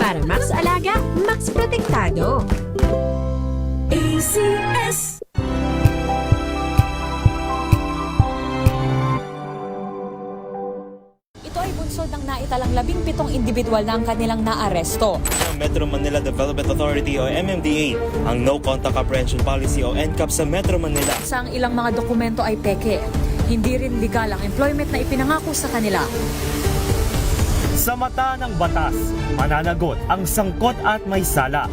Para Max Alaga, Max Protektado. ACS. Ito ay bunsod ng naitalang 17 individual na ang kanilang naaresto. Ng Metro Manila Development Authority o MMDA ang No Contact Apprehension Policy o NCAP sa Metro Manila. Sa ang ilang mga dokumento ay peke. Hindi rin legal ang employment na ipinangako sa kanila. Sa mata ng batas, mananagot ang sangkot at may sala.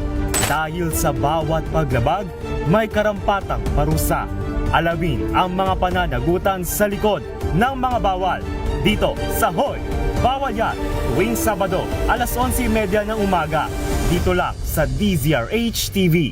Dahil sa bawat paglabag, may karampatang parusa. Alamin ang mga pananagutan sa likod ng mga bawal. Dito sa Hoy, Bawal Yan, tuwing Sabado, alas 11:30 ng umaga. Dito lang sa DZRH TV.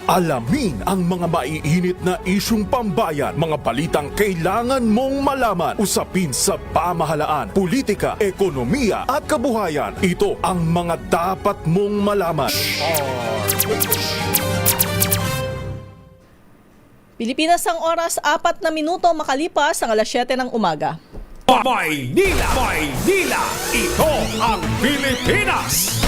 Alamin ang mga maiinit na isyung pambayan, mga balitang kailangan mong malaman, usapin sa pamahalaan, politika, ekonomiya at kabuhayan. Ito ang mga dapat mong malaman. Pilipinas ang oras, 4 na minuto makalipas ang alas 7 ng umaga. Maynila! Maynila! Ito ang Pilipinas!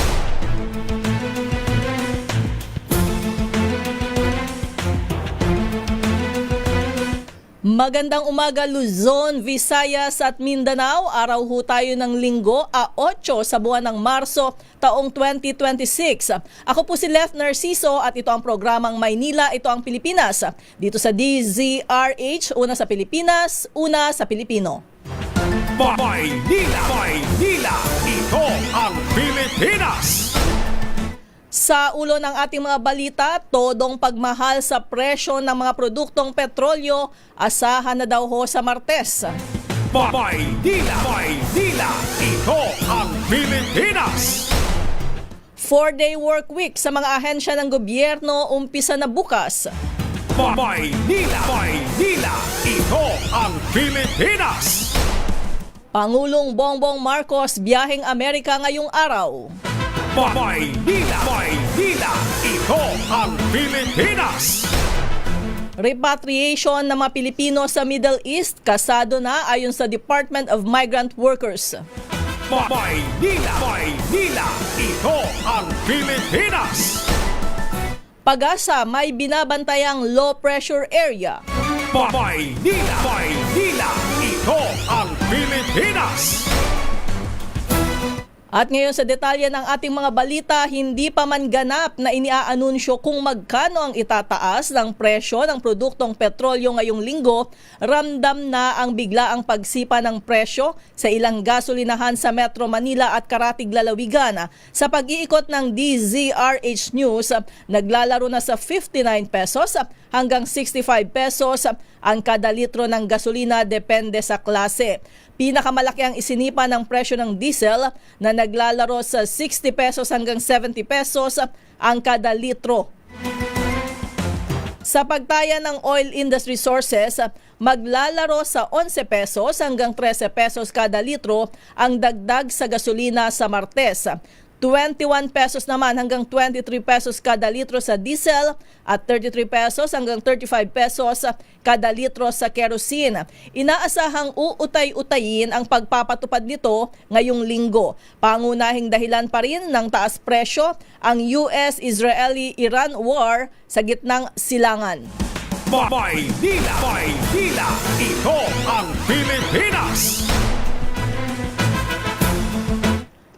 Magandang umaga Luzon, Visayas at Mindanao. Araw ho tayo ng Linggo, 8 sa buwan ng Marso, taong 2026. Ako po si Lef Narciso at ito ang programang Maynila, ito ang Pilipinas. Dito sa DZRH, una sa Pilipinas, una sa Pilipino. Maynila! Maynila! Ito ang Pilipinas! Sa ulo ng ating mga balita, todong pagmahal sa presyo ng mga produktong petrolyo, asahan na daw ho sa Martes. Maynila! Maynila! Ito ang Pilipinas! 4-day work week sa mga ahensya ng gobyerno umpisa na bukas. Maynila! Maynila! Ito ang Pilipinas! Pangulong Bongbong Marcos biyaheng Amerika ngayong araw. Maynila! Maynila! Ito ang Pilipinas! Repatriation ng mga Pilipino sa Middle East kasado na ayon sa Department of Migrant Workers. Maynila! Maynila! Ito ang Pilipinas! Pag-asa may binabantayang low pressure area. Maynila! Maynila! Ito ang Pilipinas! At ngayon sa detalye ng ating mga balita, hindi pa man ganap na iniaanunsyo kung magkano ang itataas ng presyo ng produktong petrolyo ngayong linggo, ramdam na ang biglaang pagsipa ng presyo sa ilang gasolinahan sa Metro Manila at Karatig Lalawigan. Sa pag-iikot ng DZRH News, naglalaro na sa 59 pesos hanggang 65 pesos ang kada litro ng gasolina depende sa klase. Pinakamalaki ang isinipa ng presyo ng diesel na naglalaro sa 60 pesos hanggang 70 pesos ang kada litro. Sa pagtaya ng oil industry sources, maglalaro sa 11 pesos hanggang 13 pesos kada litro ang dagdag sa gasolina sa Martes. 21 pesos naman hanggang 23 pesos kada litro sa diesel at 33 pesos hanggang 35 pesos kada litro sa kerosene. Inaasahang uutay-utayin ang pagpapatupad nito ngayong linggo. Pangunahing dahilan pa rin ng taas presyo ang US-Israeli-Iran war sa gitnang silangan. Maynila! Maynila! Ito ang Pilipinas!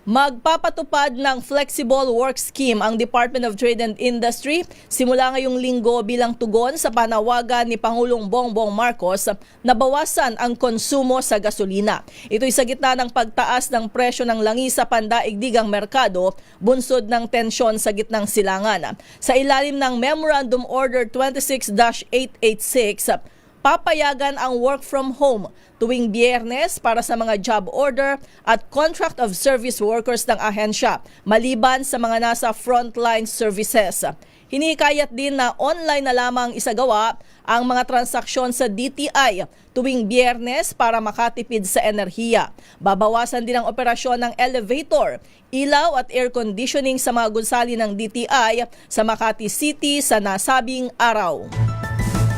Magpapatupad ng Flexible Work Scheme ang Department of Trade and Industry simula ngayong linggo bilang tugon sa panawagan ni Pangulong Bongbong Marcos na bawasan ang konsumo sa gasolina. Ito'y sa gitna ng pagtaas ng presyo ng langis sa pandaigdigang merkado, bunsod ng tensyon sa gitnang silangan. Sa ilalim ng Memorandum Order 26-886, papayagan ang work from home tuwing Biyernes para sa mga job order at contract of service workers ng ahensya, maliban sa mga nasa frontline services. Hinihikayat din na online na lamang isagawa ang mga transaksyon sa DTI tuwing Biyernes para makatipid sa enerhiya. Babawasan din ang operasyon ng elevator, ilaw at air conditioning sa mga gusali ng DTI sa Makati City sa nasabing araw.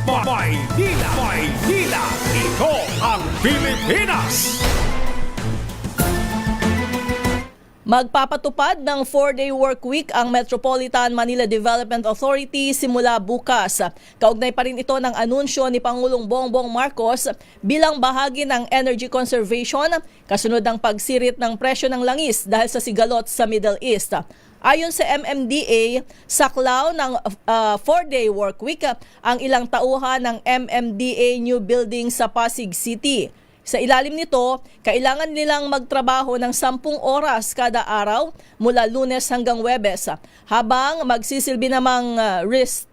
Maynila, ito ang Pilipinas. Magpapatupad ng 4-day work week ang Metropolitan Manila Development Authority simula bukas. Kaugnay pa rin ito ng anunsyo ni Pangulong Bongbong Marcos bilang bahagi ng energy conservation kasunod ng pagsirit ng presyo ng langis dahil sa sigalot sa Middle East. Ayon sa MMDA, saklaw ng 4-day work week ang ilang tauhan ng MMDA New Building sa Pasig City. Sa ilalim nito, kailangan nilang magtrabaho ng 10 oras kada araw mula Lunes hanggang Huwebes, habang magsisilbi namang rest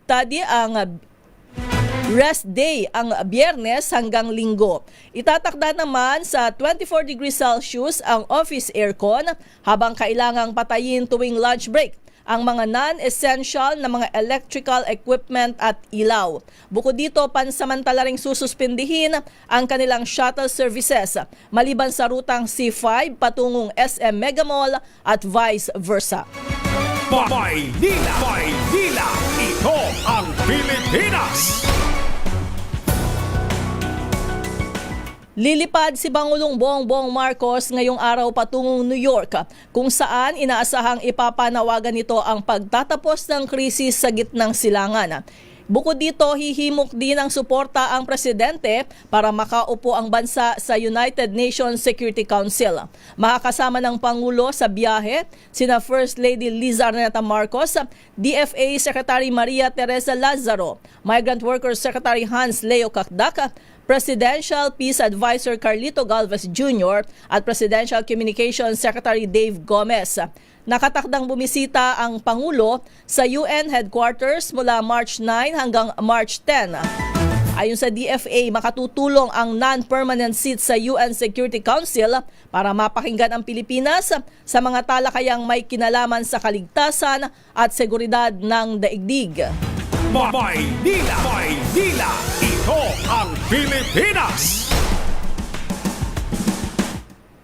day ang Biyernes hanggang Linggo. Itatakda naman sa 24 degrees Celsius ang office aircon, habang kailangang patayin tuwing lunch break ang mga non-essential na mga electrical equipment at ilaw. Bukod dito, pansamantala ring sususpindihin ang kanilang shuttle services maliban sa rutang C5 patungong SM Mega Mall at vice versa. Maynila, ito ang Pilipinas. Lilipad si Pangulong Bongbong Marcos ngayong araw patungong New York, kung saan inaasahang ipapanawagan nito ang pagtatapos ng krisis sa gitnang silangan. Bukod dito, hihimok din ng suporta ang presidente para makaupo ang bansa sa United Nations Security Council. Makakasama ng Pangulo sa biyahe sina First Lady Liza Araneta Marcos, DFA Secretary Maria Teresa Lazaro, Migrant Workers Secretary Hans Leo Kakdak, Presidential Peace Advisor Carlito Galvez Jr. at Presidential Communications Secretary Dave Gomez. Nakatakdang bumisita ang Pangulo sa UN headquarters mula March 9 hanggang March 10. Ayon sa DFA, makatutulong ang non-permanent seat sa UN Security Council para mapakinggan ang Pilipinas sa mga talakayang may kinalaman sa kaligtasan at seguridad ng daigdig. Maynila, ito ang Pilipinas.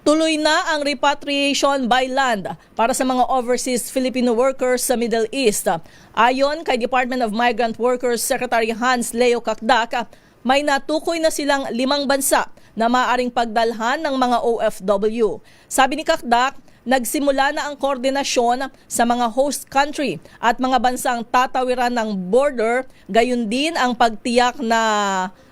Tuloy na ang repatriation by land para sa mga overseas Filipino workers sa Middle East. Ayon kay Department of Migrant Workers Secretary Hans Leo Kakdak, may natukoy na silang 5 bansa na maaaring pagdalhan ng mga OFW. Sabi ni Kakdak, nagsimula na ang koordinasyon sa mga host country at mga bansang tatawiran ng border, gayon din ang pagtiyak na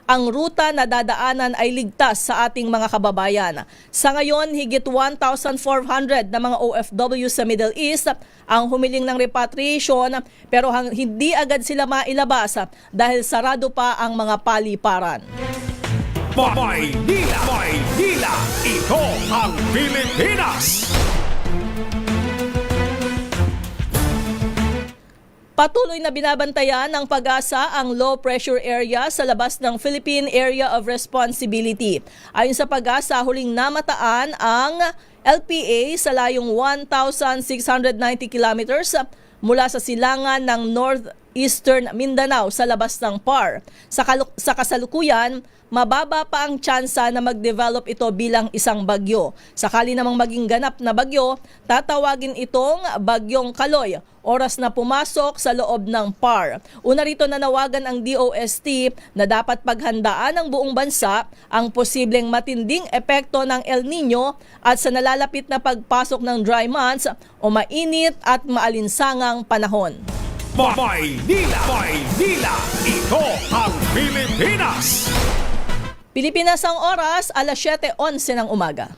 ang ruta na dadaanan ay ligtas sa ating mga kababayan. Sa ngayon, higit 1,400 na mga OFW sa Middle East ang humiling ng repatriation, pero hindi agad sila mailabas dahil sarado pa ang mga paliparan. Maynila, ito ang Pilipinas. Patuloy na binabantayan ng PAGASA ang low pressure area sa labas ng Philippine Area of Responsibility. Ayon sa PAGASA, huling namataan ang LPA sa layong 1,690 kilometers mula sa silangan ng northeastern Mindanao sa labas ng PAR. Sa kasalukuyan, mababa pa ang tsansa na mag-develop ito bilang isang bagyo. Sakali namang maging ganap na bagyo, tatawagin itong Bagyong Kaloy, oras na pumasok sa loob ng PAR. Una rito nanawagan ang DOST na dapat paghandaan ng buong bansa ang posibleng matinding epekto ng El Nino at sa nalalapit na pagpasok ng dry months o mainit at maalinsangang panahon. Maynila, ito ang Pilipinas. Pilipinas ang oras, alas 7:11 ng umaga.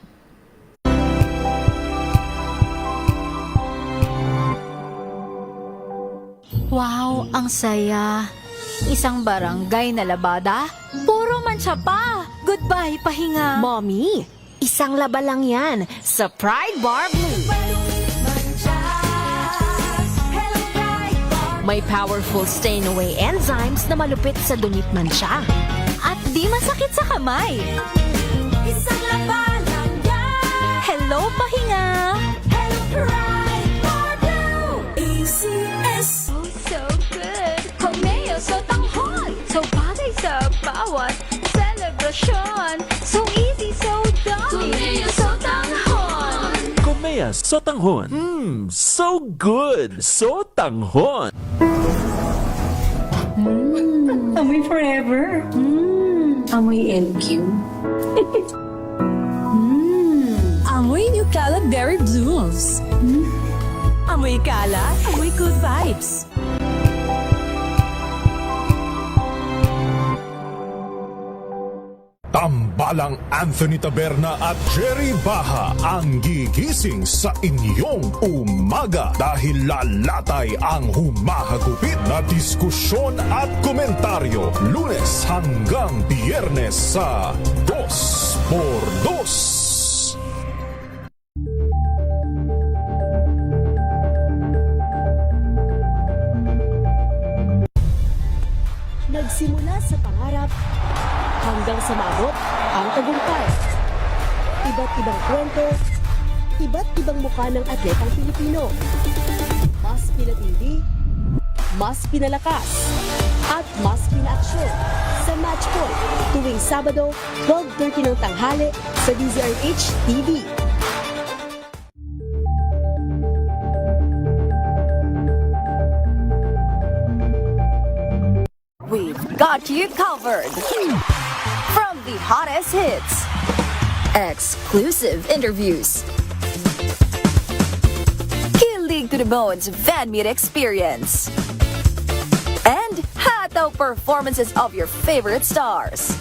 Wow, ang saya. Isang barangay na labada, puro mancha pa. Goodbye, pahinga. Mommy, isang laba lang yan sa Pride Bar Blue. May powerful stain-away enzymes na malupit sa dunit mancha. At di masakit sa kamay. Isang laba lang yan. Hello, pahinga. Hello, Pride Bar Blue. ACS. Oh, so good. Pilipinas, sotanghon. So good! Sotanghon! Amoy forever. Amoy LQ. Amoy New Kalat Berry Blooms. Amoy kalat, amoy good vibes. Tambalang Anthony Taberna at Jerry Baha ang gigising sa inyong umaga dahil lalatay ang humahagupit na diskusyon at komentaryo Lunes hanggang Biyernes sa 2x2. Nagsimula sa pangarap hanggang sa maabot ang tagumpay. Iba't ibang kwento, iba't ibang mukha ng atletang Pilipino. Mas pinatindi, mas pinalakas, at mas pinaaksyon sa Match Point tuwing Sabado, 12:30 ng tanghali sa DZRH TV. We've got you covered. From the hottest hits, exclusive interviews, kilig to the bones fan meet experience, and hataw performances of your favorite stars.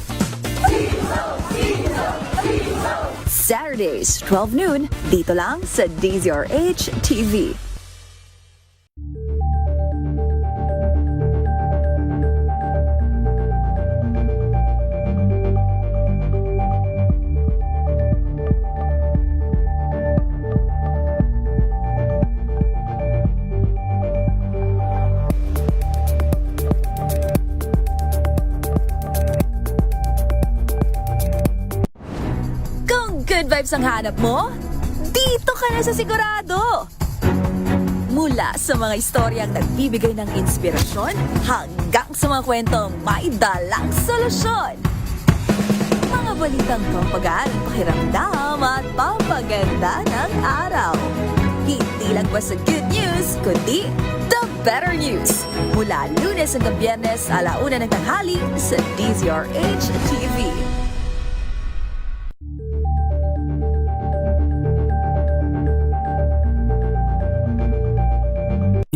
Saturdays, 12 noon, dito lang sa DZRH TV. Good vibes ang hanap mo? Dito ka na sa sigurado! Mula sa mga istoryang nagbibigay ng inspirasyon hanggang sa mga kwentong may dalang solusyon. Mga balitang pampagaan, pakiramdam at papaganda ng araw. Hindi lang basta good news, kundi the better news. Mula Lunes hanggang Biyernes, 1:00 ng tanghali sa DZRH TV.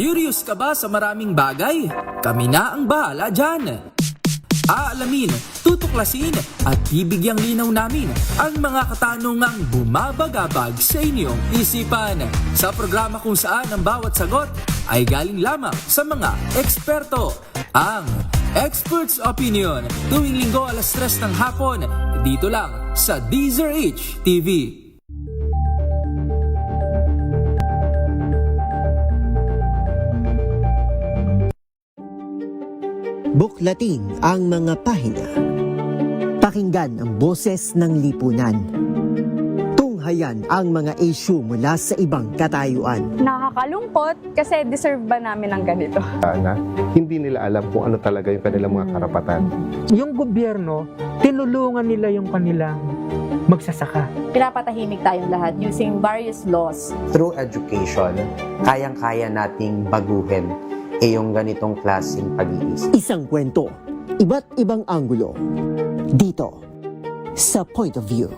Curious ka ba sa maraming bagay? Kami na ang bahala dyan. Aalamin, tutuklasin at bibigyang linaw namin ang mga katanungang bumabagabag sa inyong isipan. Sa programa kung saan ang bawat sagot ay galing lamang sa mga eksperto. Ang Expert's Opinion, tuwing Linggo 3:00 ng hapon, dito lang sa DZRH TV. Buklatin ang mga pahina. Pakinggan ang boses ng lipunan. Tunghayan ang mga issue mula sa ibang katayuan. Nakakalungkot kasi deserve ba namin ng ganito? Na hindi nila alam kung ano talaga yung kanilang mga karapatan. Yung gobyerno, tinulungan nila yung kanilang magsasaka. Pinapatahimik tayong lahat using various laws. Through education, kayang-kaya nating baguhin yung ganitong klaseng pag-iisip. Isang kwento, iba't ibang anggulo. Dito, sa Point of View.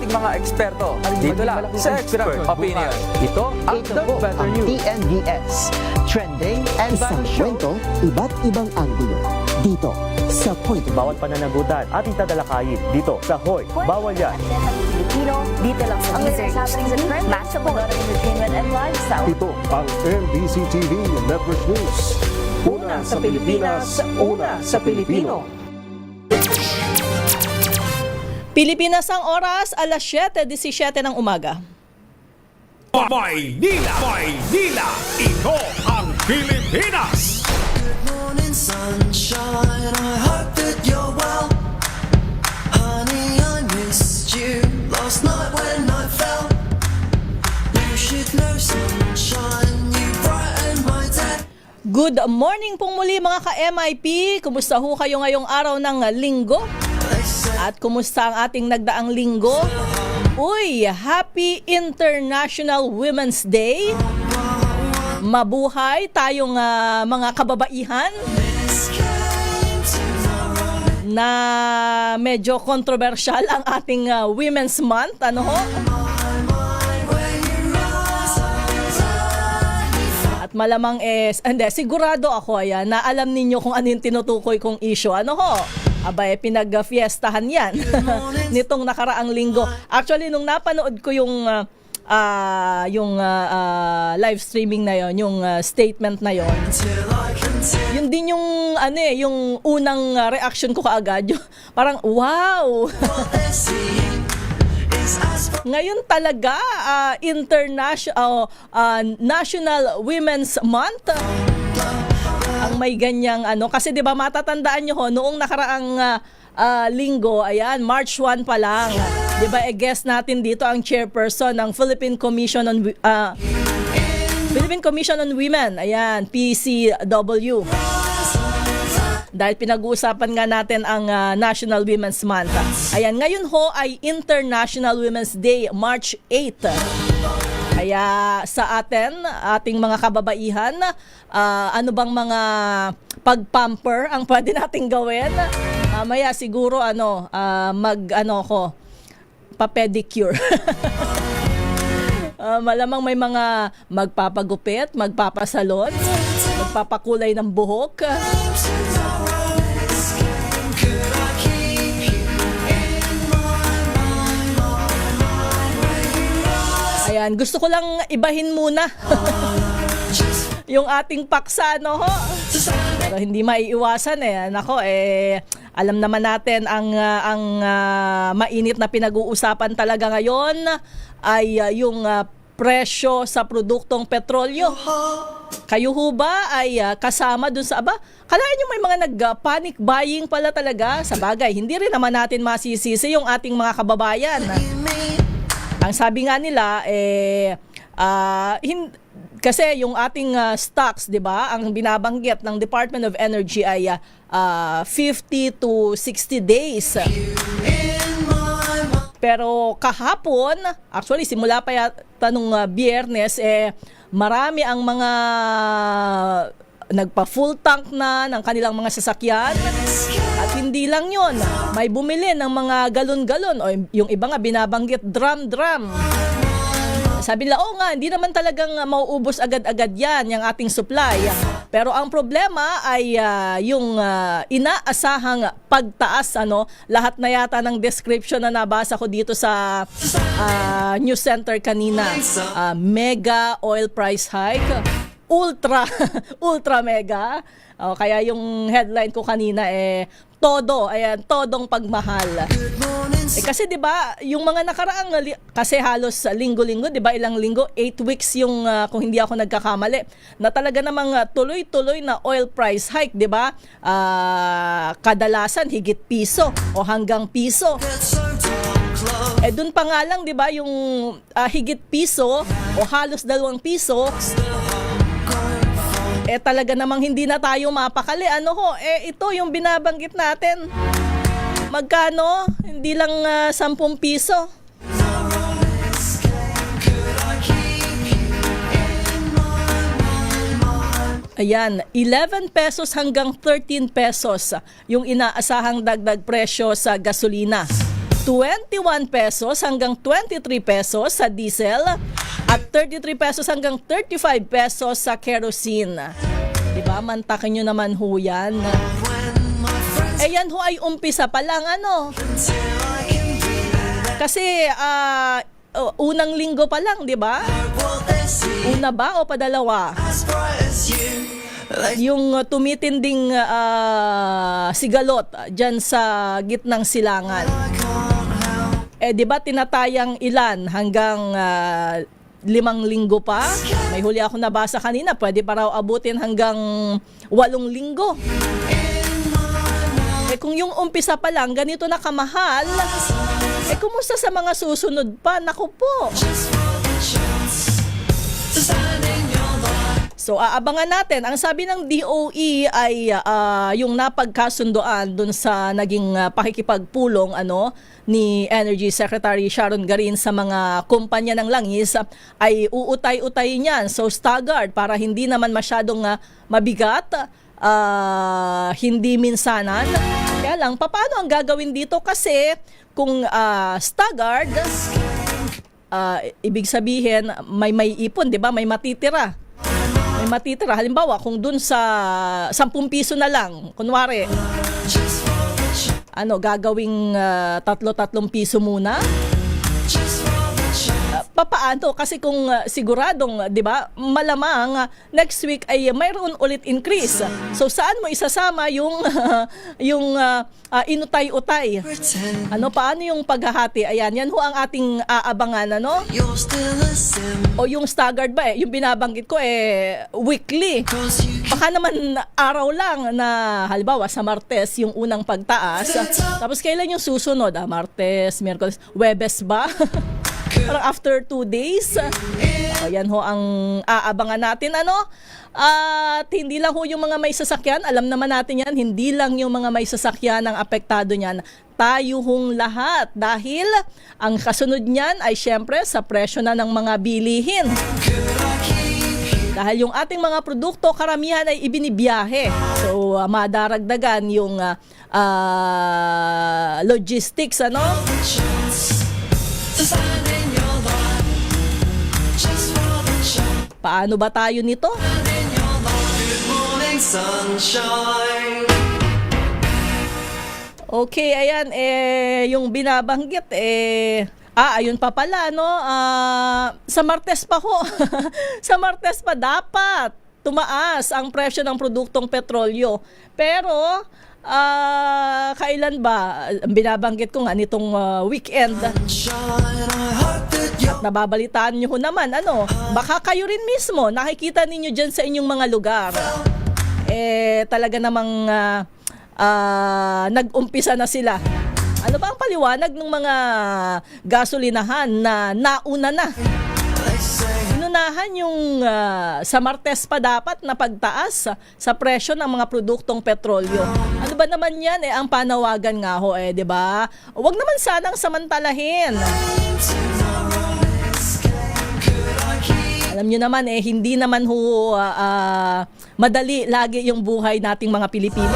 Mga eksperto dito lang sa Expert Opinion. Ito ang The Better News. TNVS, trending and isang kwento, iba't ibang anggulo. Dito sa Point of View. Bawat pananagutan ating tatalakayin dito sa Hoy. Bawal yan. Pilipino, dito lang sa DZRH. Match up ang entertainment and lifestyle. Ito ang MBC TV Network News. Una sa Pilipinas, una sa Pilipino. Pilipinas ang oras, 7:17 ng umaga. Maynila! Maynila! Ito ang Pilipinas! Good morning, sunshine. I hope that you're well. Honey, I missed you last night when I fell. You should know, sunshine, you brighten my day. Good morning pong muli mga ka-MIP. Kumusta ho kayo ngayong araw ng linggo? At kumusta ang ating nagdaang linggo? Uy, Happy International Women's Day. Mabuhay tayong mga kababaihan na medyo controversial ang ating Women's Month. Ano ho? At malamang hindi, sigurado ako na alam ninyo kung ano yung tinutukoy kong issue. Ano ho? Abay, pinag-fiestahan yan nitong nakaraang linggo. Actually, nung napanood ko yung live streaming na yon, yung statement na yon, yun din yung yung unang reaction ko kaagad, parang wow. Ngayon talaga National Women's Month ang may ganyang kasi 'di ba matatandaan niyo ho noong nakaraang linggo, ayan, March 1 pa lang, 'di ba, guest natin dito ang chairperson ng Philippine Commission on Women, ayan, PCW. Dahil pinag-uusapan nga natin ang National Women's Month. Ayan, ngayon ho ay International Women's Day, March 8. Kaya sa ating mga kababaihan, ano bang mga pag-pamper ang pwede nating gawin? Mamaya siguro pa-pedicure. Malamang may mga magpapagupit, magpapasalon, magpapakulay ng buhok. Ayan, gusto ko lang ibahin muna yung ating paksa, no ho? Pero hindi maiiwasan Nako, alam naman natin ang mainit na pinag-uusapan talaga ngayon ay yung presyo sa produktong petrolyo. Kayo ho ba ay kasama dun sa kalahin nyo may mga nag-panic buying pala talaga? Sa bagay, hindi rin naman natin masisisi yung ating mga kababayan. Ang sabi nga nila kasi yung ating stocks, 'di ba? Ang binabanggit ng Department of Energy ay 50 to 60 days. Pero kahapon, actually simula pa yata nung Biyernes, marami ang mga nagpa-full tank na ng kanilang mga sasakyan. At hindi lang yon, may bumili ng mga galon-galon o yung iba nga binabanggit drum-drum. Sabi nila, nga, hindi naman talagang mauubos agad-agad yan, yung ating supply. Pero ang problema ay yung inaasahang pagtaas, lahat na yata ng description na nabasa ko dito sa news center kanina. Mega oil price hike, ultra mega. Kaya yung headline ko kanina todong pagmahal. Kasi 'di ba, yung mga nakaraang kasi halos linggo-linggo, 'di ba, ilang linggo, 8 weeks yung kung hindi ako nagkakamali, na talaga namang tuloy-tuloy na oil price hike, 'di ba? Kadalasan higit piso o hanggang piso. Dun pa nga lang, 'di ba, yung higit piso o halos 2 piso, talaga namang hindi na tayo mapakali. Ito yung binabanggit natin. Magkano? Hindi lang 10 piso. Ayan, 11 pesos hanggang 13 pesos yung inaasahang dagdag presyo sa gasolina. 21 pesos hanggang 23 pesos sa diesel at 33 pesos hanggang 35 pesos sa kerosene. Diba? Mantakin nyo naman ho yan. Yan ho ay umpisa pa lang, Kasi unang linggo pa lang, diba? Una ba o padalawa? Yung tumitinding sigalot dyan sa gitnang silangan. Di ba tinatayang ilan hanggang 5 linggo pa. May huli ako nabasa kanina, pwede pa raw abutin hanggang 8 linggo. Kung yung umpisa pa lang ganito na kamahal, kumusta sa mga susunod pa? Naku po. So aabangan natin. Ang sabi ng DOE ay yung napagkasundoan dun sa naging pakikipagpulong ni Energy Secretary Sharon Garin sa mga kumpanya ng langis ay uutay-utay niyan. So staggered para hindi naman masyadong mabigat, hindi minsanan. Kaya lang, paano ang gagawin dito? Kasi kung staggered, ibig sabihin may ipon, 'di ba? May matitira. Halimbawa, kung dun sa 10 piso na lang, kunwari, gagawing 3 piso muna? Papaano? Kasi kung siguradong, 'di ba, malamang next week ay mayroon ulit increase. So saan mo isasama yung inutay-utay? Paano yung paghahati? Ayan, yan ho ang ating aabangan, O yung staggered ba yung binabanggit ko weekly. Baka naman araw lang na halimbawa sa Martes yung unang pagtaas. Tapos kailan yung susunod? Martes, Miyerkules, Huwebes ba? Parang after 2 days. Ayan ho ang aabangan natin. At hindi lang ho yung mga may sasakyan. Alam naman natin yan, hindi lang yung mga may sasakyan ang apektado niyan. Tayo hong lahat. Dahil ang kasunod niyan ay syempre sa presyo na ng mga bilihin. Dahil yung ating mga produkto, karamihan ay ibinibiyahe. So, madaragdagan yung logistics, Paano ba tayo nito? Okay, ayan, yung binabanggit, ayun pa pala, sa Martes pa ho. Sa Martes pa dapat tumaas ang presyo ng produktong petrolyo. Pero, kailan ba? Binabanggit ko nga nitong weekend. Nababalitaan nyo naman, baka kayo rin mismo, nakikita ninyo dyan sa inyong mga lugar. Talaga namang nag-umpisa na sila. Ano ba ang paliwanag ng mga gasolinahan na nauna na? Inunahan yung sa Martes pa dapat na pagtaas sa presyo ng mga produktong petrolyo. Ano ba naman yan? Ang panawagan nga ho, 'di ba? Huwag naman sanang samantalahin. Alam nyo naman, hindi naman ho madali lagi yung buhay nating mga Pilipino.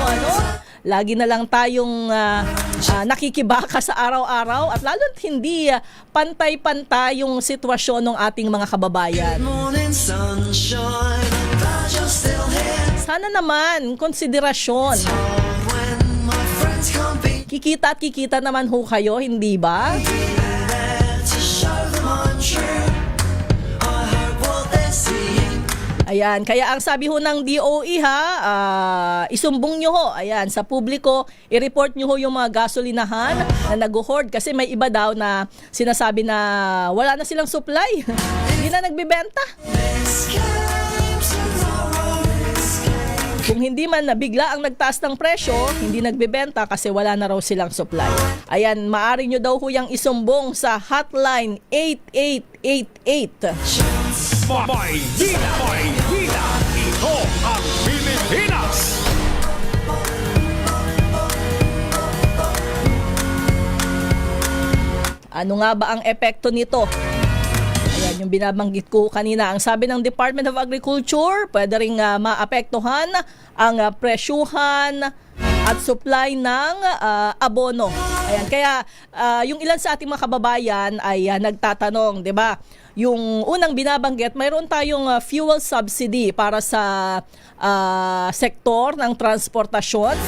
Lagi na lang tayong nakikibaka sa araw-araw at lalo't hindi pantay-pantay yung sitwasyon ng ating mga kababayan. Sana naman, konsiderasyon. Kikita at kikita naman ho kayo, hindi ba? Ayan, kaya ang sabi ho ng DOE isumbong nyo ho, ayan, sa publiko, i-report nyo ho yung mga gasolinahan na nag-hoard kasi may iba daw na sinasabi na wala na silang supply, hindi na nagbibenta. Kung hindi man bigla ang nagtaas ng presyo, hindi nagbebenta kasi wala na raw silang supply. Ayan, maaari nyo daw huyang isumbong sa hotline 8888. Maydila! Ito ang Pilipinas! Ano nga ba ang epekto nito? Ayan yung binabanggit ko kanina. Ang sabi ng Department of Agriculture, pwede rin maapektuhan ang presyuhan at supply ng abono. Ayan, kaya yung ilan sa ating mga kababayan ay nagtatanong, 'di ba? Yung unang binabanggit, mayroon tayong fuel subsidy para sa sektor ng transportasyon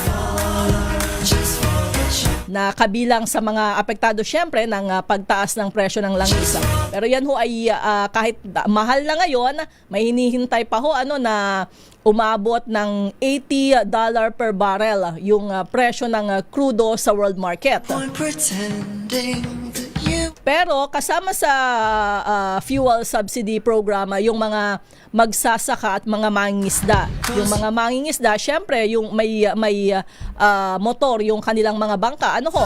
na kabilang sa mga apektado syempre ng pagtaas ng presyo ng langis. Pero yan ho ay kahit mahal na ngayon, may hinihintay pa ho na umabot ng $80 per barrel yung presyo ng crudo sa world market. Pero kasama sa fuel subsidy program yung mga magsasaka at mga mangingisda. Yung mga mangingisda, syempre yung may motor yung kanilang mga bangka. Ano ho?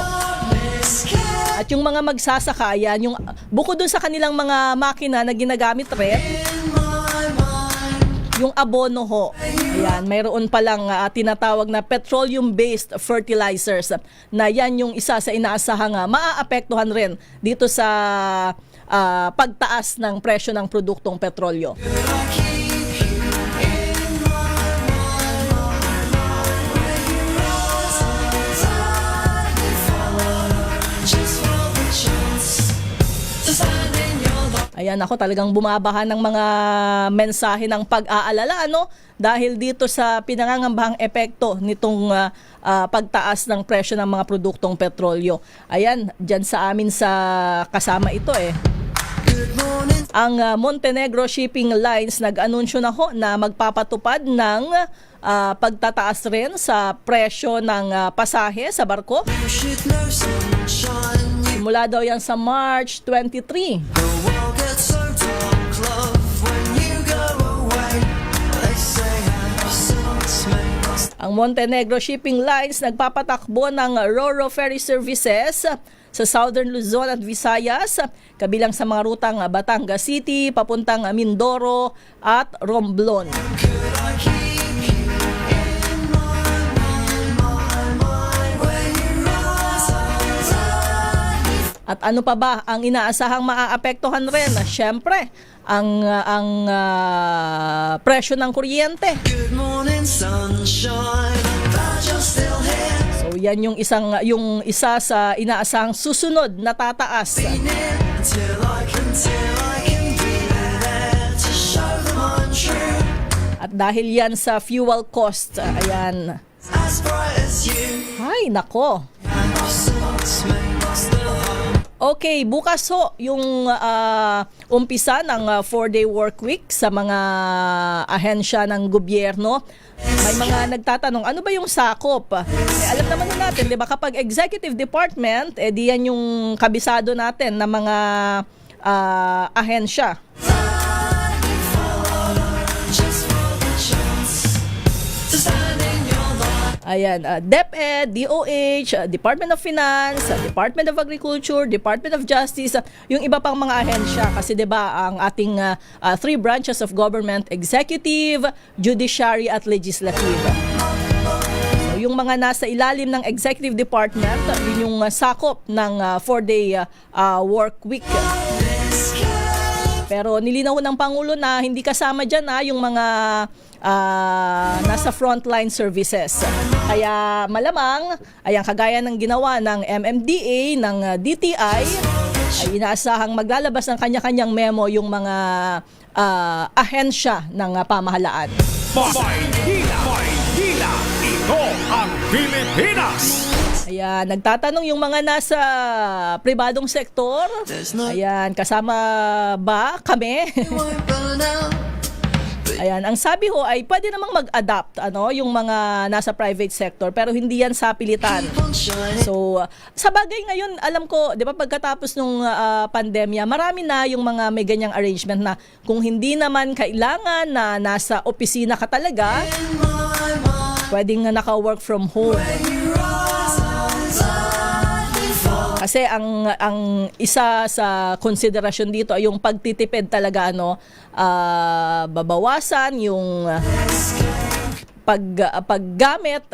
At yung mga magsasaka, yan, yung bukod dun sa kanilang mga makina na ginagamit rin, yung abono ho. Ayan, mayroon palang tinatawag na petroleum-based fertilizers na yan yung isa sa inaasahang maaapektuhan rin dito sa pagtaas ng presyo ng produktong petrolyo. Ayan, ako talagang bumabaha ng mga mensahe ng pag-aalala, ano? Dahil dito sa pinangangambahang epekto nitong pagtaas ng presyo ng mga produktong petrolyo. Ayan, dyan sa amin sa kasama ito Ang Montenegro Shipping Lines nag-anunsyo na ho na magpapatupad ng pagtataas rin sa presyo ng pasahe sa barko. Simula daw yan sa March 23. Ang Montenegro Shipping Lines nagpapatakbo ng Ro-Ro ferry services sa Southern Luzon at Visayas, kabilang sa mga rutang Batangas City, papuntang Mindoro at Romblon. At ano pa ba ang inaasahang maaapektuhan rin? Siyempre, ang presyo ng kuryente. So yan yung isa sa inaasahang susunod na tataas. At dahil yan sa fuel cost, ayan. Ay, nako. Okay, bukas ho yung umpisa ng 4-day work week sa mga ahensya ng gobyerno. May mga nagtatanong, ano ba yung sakop? Alam naman natin, di ba, kapag executive department, di yan yung kabisado natin na mga ahensya. Ayan, DepEd, DOH, Department of Finance, Department of Agriculture, Department of Justice, yung iba pang mga ahensya. Kasi 'di ba ang ating 3 branches of government, executive, judiciary at legislative. So, yung mga nasa ilalim ng executive department, yun yung sakop ng 4-day work week. Pero nilinaw ng Pangulo na hindi kasama dyan yung mga nasa frontline services. Kaya malamang, ayan, kagaya ng ginawa ng MMDA, ng DTI, ay inaasahang maglalabas ng kanya-kanyang memo yung mga ahensya ng pamahalaan. Maynila, ito ang Pilipinas! Ayan, nagtatanong yung mga nasa pribadong sektor. Ayan, kasama ba kami? Ayan, ang sabi ho ay pwede namang mag-adapt yung mga nasa private sector, pero hindi yan sa pilitan. So, sa bagay ngayon, alam ko, 'di ba, pagkatapos nung pandemya, marami na yung mga may ganyang arrangement na kung hindi naman kailangan na nasa opisina ka talaga, pwedeng naka-work from home. Kasi ang isa sa konsiderasyon dito ay yung pagtitipid talaga, babawasan yung paggamit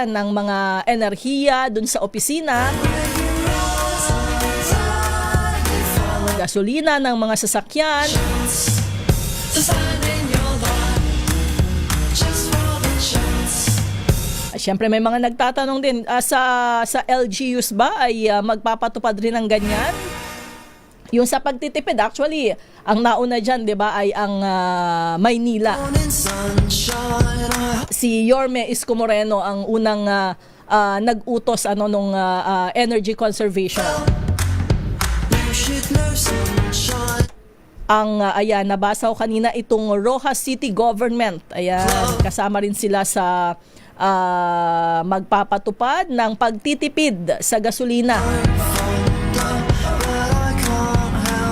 ng mga enerhiya dun sa opisina, gasolina ng mga sasakyan. Siyempre may mga nagtatanong din sa LGUs ba ay magpapatupad rin ng ganyan? Yung sa pagtitipid, actually, ang nauna dyan, di ba, ay ang Maynila. Si Yorme Isko Moreno ang unang nag-utos nung energy conservation. Ayan, nabasa ko kanina itong Rojas City Government. Ayan, kasama rin sila sa magpapatupad ng pagtitipid sa gasolina.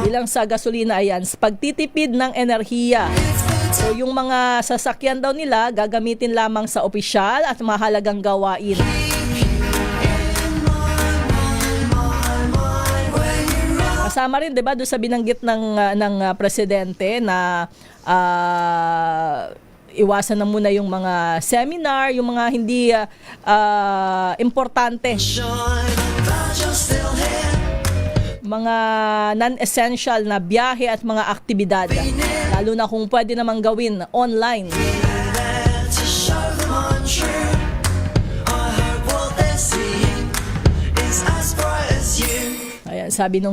Hindi lang sa gasolina, ayan, pagtitipid ng enerhiya. So yung mga sasakyan daw nila gagamitin lamang sa opisyal at mahalagang gawain. Kasama rin 'di ba doon sa binanggit ng presidente na iwasan na muna yung mga seminar, yung mga hindi importante. Mga non-essential na biyahe at mga aktibidad, lalo na kung pwede namang gawin online. Ayan, sabi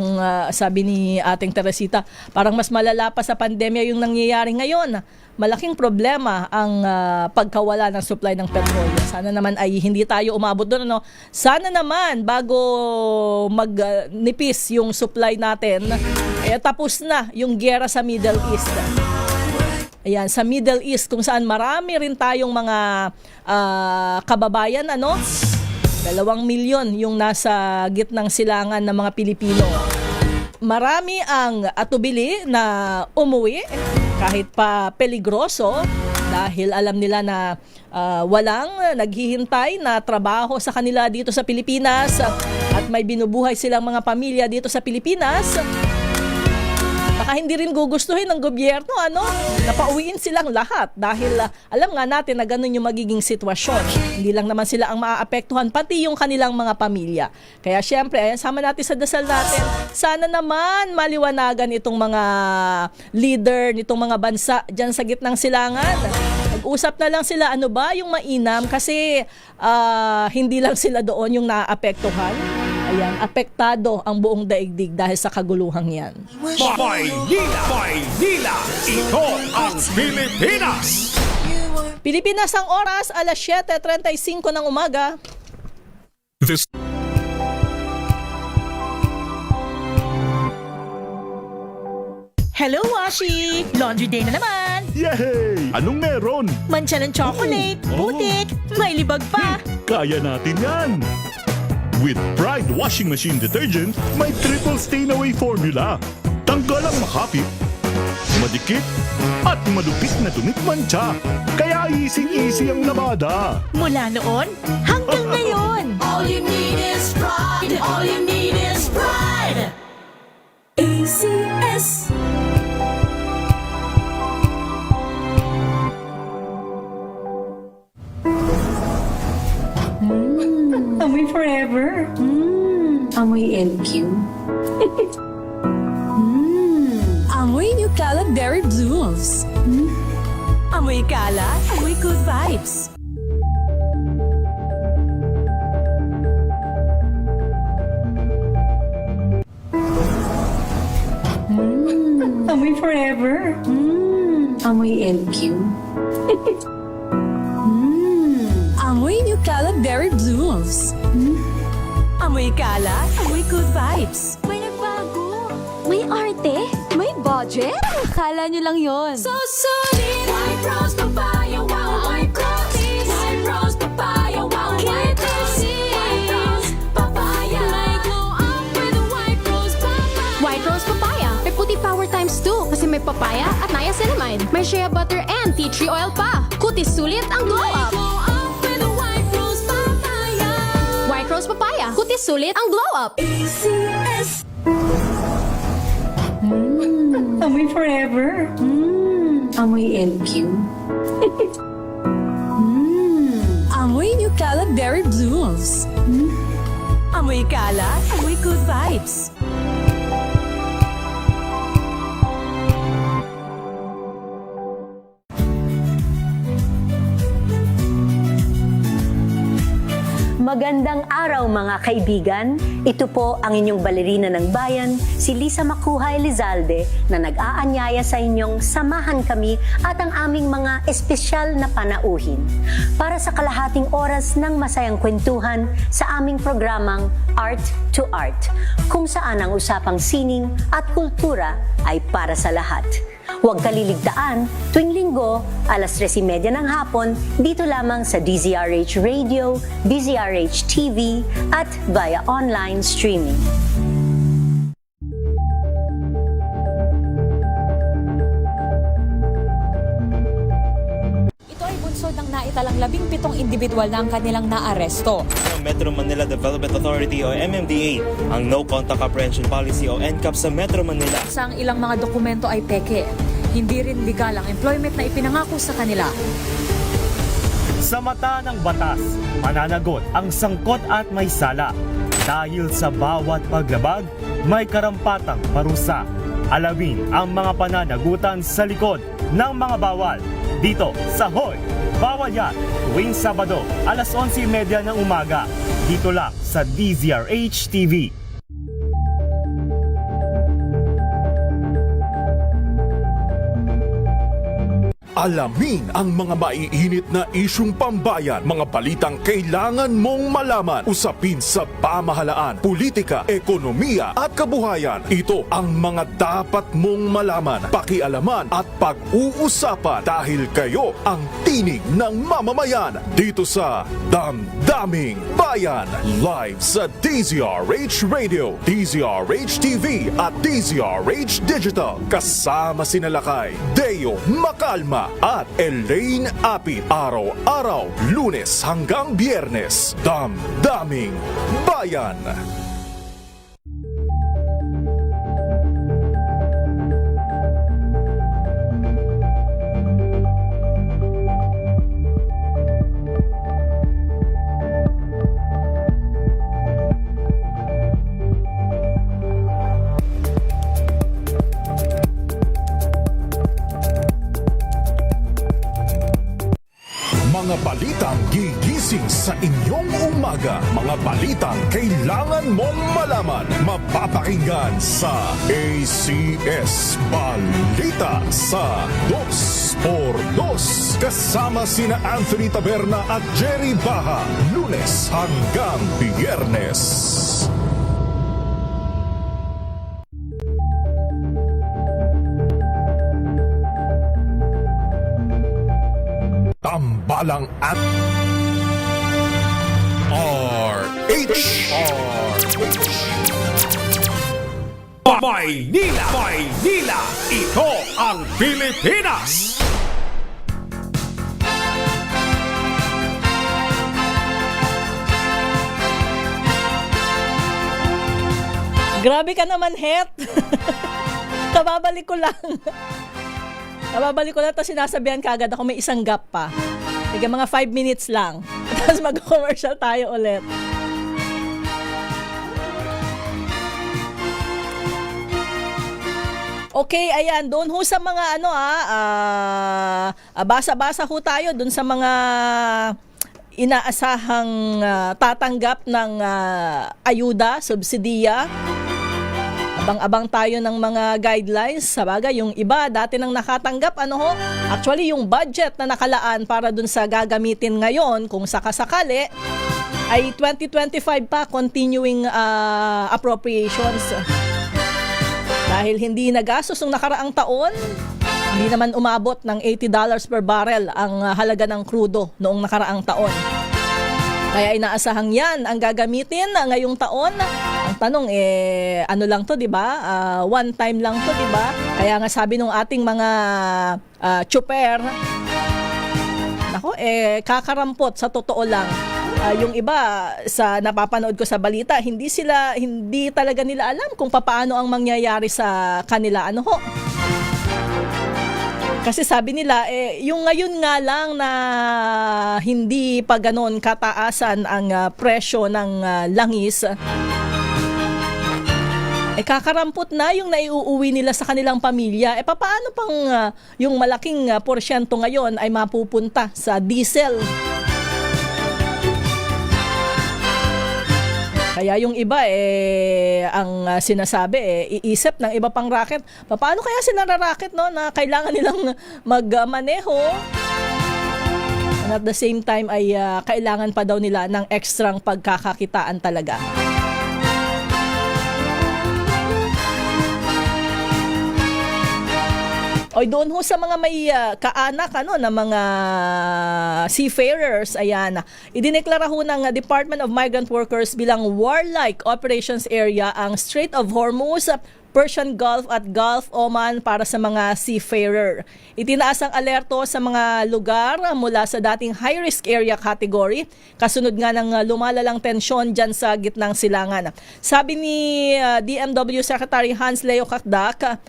ni ating Teresita, parang mas malala pa sa pandemya yung nangyayari ngayon. Malaking problema ang pagkawala ng supply ng petrolyo. Sana naman ay hindi tayo umabot doon. Ano? Sana naman bago magnipis yung supply natin, tapos na yung giyera sa Middle East. Ayan, sa Middle East kung saan marami rin tayong mga kababayan, 2 milyon yung nasa gitnang silangan ng mga Pilipino. Marami ang atubili na umuwi kahit pa peligroso dahil alam nila na walang naghihintay na trabaho sa kanila dito sa Pilipinas at may binubuhay silang mga pamilya dito sa Pilipinas. Baka hindi rin gugustuhin ng gobyerno, na pauwiin silang lahat dahil alam nga natin na ganun yung magiging sitwasyon. Hindi lang naman sila ang maaapektuhan, pati yung kanilang mga pamilya. Kaya syempre, ayan, sama natin sa dasal natin. Sana naman maliwanagan itong mga leader nitong mga bansa dyan sa gitnang silangan. Mag-usap na lang sila, ano ba yung mainam kasi hindi lang sila doon yung naaapektuhan. Ayan, apektado ang buong daigdig dahil sa kaguluhang yan. Maynila! Ito ang Pilipinas! Pilipinas ang oras, alas 7:35 ng umaga. Hello, Washi! Laundry day na naman! Yay! Anong meron? Mancha ng chocolate, putik, may libag pa! Kaya natin yan! With Pride Washing Machine Detergent, may triple stain-away formula. Tanggal ang makapit, madikit, at malupit na tumitmantsa. Kaya easy-easy ang labada. Mula noon hanggang ngayon! All you need is pride. All you need is pride. ACS. Amoy forever. Amoy LQ. Amoy New Caleb Berry Blues. Amoy kala, amoy good vibes. Amoy forever. Amoy LQ. Amoy New Caleb Berry Blues. Amoy kala, amoy good vibes. May nagbago. May arte. May budget. Akala nyo lang yon. So solid. White rose papaya, wow, white rose. White rose papaya, wow, white rose. White rose papaya. May glow up with a white rose papaya. White rose papaya. May puti power times 2 kasi may papaya at niacinamide. May shea butter and tea tree oil pa. Kutis sulit ang glow up. White rose papaya. Kutis sulit ang glow up. ACS. Amoy forever. Amoy LQ. Amoy New Caleb Berry Blues. Amoy kala, amoy good vibes. Magandang araw mga kaibigan. Ito po ang inyong balerina ng bayan, si Lisa Makuha Elizalde, na nag-aanyaya sa inyong samahan kami at ang aming mga espesyal na panauhin para sa kalahating oras ng masayang kwentuhan sa aming programang Art to Art, kung saan ang usapang sining at kultura ay para sa lahat. Huwag kaliligtaan, tuwing linggo, alas 3:30 ng hapon, dito lamang sa DZRH Radio, DZRH TV, at via online streaming. samantalang 17 individual na ang kanilang naaresto. Metro Manila Development Authority o MMDA ang No Contact Apprehension Policy o NCAP sa Metro Manila. Sa ang ilang mga dokumento ay peke. Hindi rin legal ang employment na ipinangako sa kanila. Sa mata ng batas, mananagot ang sangkot at may sala. Dahil sa bawat paglabag, may karampatang parusa. Alamin ang mga pananagutan sa likod ng mga bawal. Dito sa Hoy! Bawal Yan! Tuwing Sabado, alas 11:30 ng umaga. Dito lang sa DZRH TV. Alamin ang mga maiinit na isyung pambayan, mga balitang kailangan mong malaman, usapin sa pamahalaan, politika, ekonomiya at kabuhayan. Ito ang mga dapat mong malaman, pakialaman at pag-uusapan dahil kayo ang tinig ng mamamayan dito sa Damdaming Bayan. Live sa DZRH Radio, DZRH TV at DZRH Digital. Kasama sina Lakay, Deo Macalma at Elaine Apit. Araw-araw, Lunes hanggang Biyernes. Damdaming Bayan. Mga balitang gigising sa inyong umaga. Mga balitang kailangan mong malaman. Mapapakinggan sa ACS Balita sa 2x2. Kasama sina Anthony Taberna at Jerry Baha. Lunes hanggang Biyernes. Tambalang at RH. Maynila! Maynila! Ito ang Pilipinas! Grabe ka naman, Het. Kababalik ko lang. Tapos sinasabihan ka agad ako may isang gap pa. Sige, mga 5 minutes lang. Tapos mag-commercial tayo ulit. Okay, ayan, doon ho sa mga basa-basa ho tayo doon sa mga inaasahang tatanggap ng ayuda, subsidiya. Abang-abang tayo ng mga guidelines. Sabagay, yung iba dati nang nakatanggap, actually yung budget na nakalaan para dun sa gagamitin ngayon, kung sakasakali, ay 2025 pa continuing appropriations. Dahil hindi nagastos ng nakaraang taon, hindi naman umabot ng $80 per barrel ang halaga ng krudo noong nakaraang taon. Kaya inaasahan yan ang gagamitin ngayong taon. Ang tanong ano lang to, 'di ba? One time lang to, 'di ba? Kaya nga sabi nung ating mga chuper, kakarampot sa totoo lang. Yung iba sa napapanood ko sa balita, hindi talaga nila alam kung paano ang mangyayari sa kanila. Kasi sabi nila, yung ngayon nga lang na hindi pa ganon kataasan ang presyo ng langis, kakarampot na yung naiuuwi nila sa kanilang pamilya. Paano pang yung malaking porsyento ngayon ay mapupunta sa diesel? Kaya yung iba ang sinasabi iisip ng iba pang racket. Paano kaya sila racket na kailangan nilang magmaneho? And at the same time ay kailangan pa daw nila ng ekstrang pagkakakitaan talaga. O doon ho sa mga may kaanak na mga seafarers, ayan, idineklara ho ng Department of Migrant Workers bilang warlike operations area ang Strait of Hormuz Persian Gulf at Gulf Oman para sa mga seafarer. Itinaas ang alerto sa mga lugar mula sa dating high-risk area category, kasunod nga ng lumalalang tensyon dyan sa gitnang silangan. Sabi ni DMW Secretary Hans Leo Kakdak,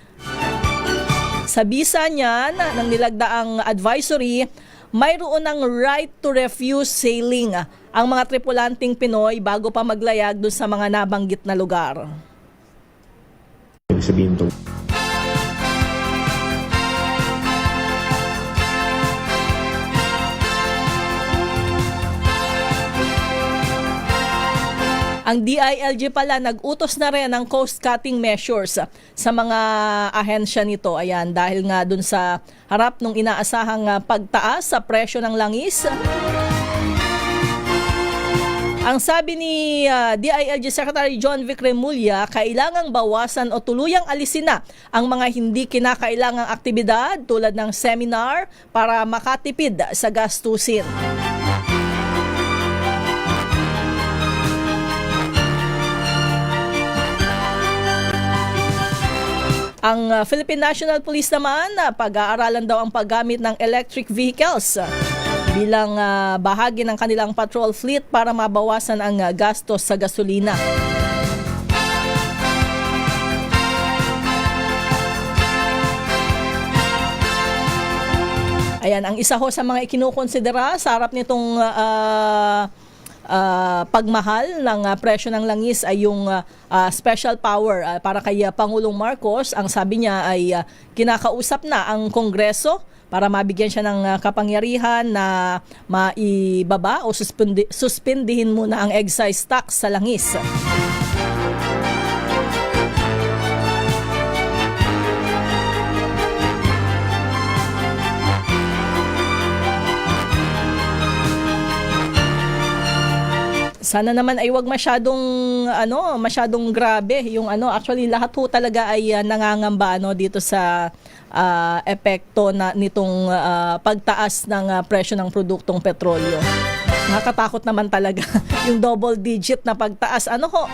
sa bisa niyan ng nilagdaang advisory, mayroon ng right to refuse sailing ang mga tripulanting Pinoy bago pa maglayag doon sa mga nabanggit na lugar. Sabihin to. Ang DILG pala nag-utos na rin ng coast-cutting measures sa mga ahensya nito. Ayan, dahil nga dun sa harap ng inaasahang pagtaas sa presyo ng langis. Ang sabi ni DILG Secretary John Vic Remulla, kailangang bawasan o tuluyang alisin na ang mga hindi kinakailangang aktibidad tulad ng seminar para makatipid sa gastusin. Ang Philippine National Police naman, pag-aaralan daw ang paggamit ng electric vehicles bilang bahagi ng kanilang patrol fleet para mabawasan ang gastos sa gasolina. Ayan, ang isa ho sa mga ikinukonsidera sa harap nitong pagmahal ng presyo ng langis ay yung special power para kay Pangulong Marcos. Ang sabi niya ay kinakausap na ang Kongreso para mabigyan siya ng kapangyarihan na maibaba o suspindihin muna ang excise tax sa langis. Sana naman ay wag masyadong grabe yung actually lahat ho talaga ay nangangamba dito sa epekto nitong pagtaas ng presyo ng produktong petrolyo. Nakakatakot naman talaga yung double digit na pagtaas. Ano ho?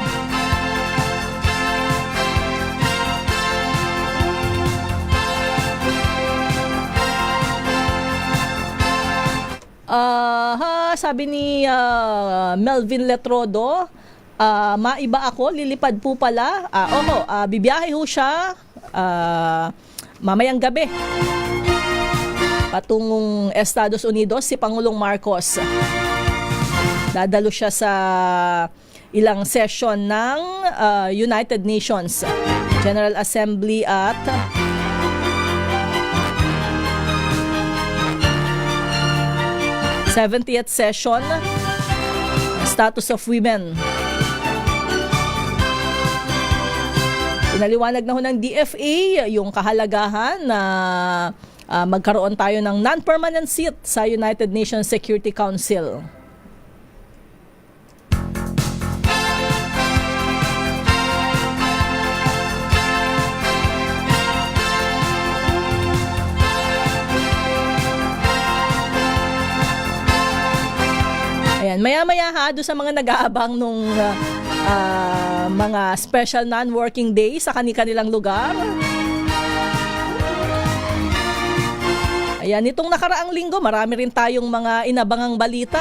Sabi ni Melvin Letrodo, maiba ako, lilipad po pala. Bibiyahe ho siya mamayang gabi patungong Estados Unidos si Pangulong Marcos. Dadalo siya sa ilang session ng United Nations General Assembly at th session Status of Women. Inaliwanag na ho ng DFA yung kahalagahan na magkaroon tayo ng non-permanent seat sa United Nations Security Council. Ayan, maya-maya doon sa mga nag-aabang nung mga special non-working day sa kanilang lugar. Ayan, itong nakaraang linggo, marami rin tayong mga inabangang balita.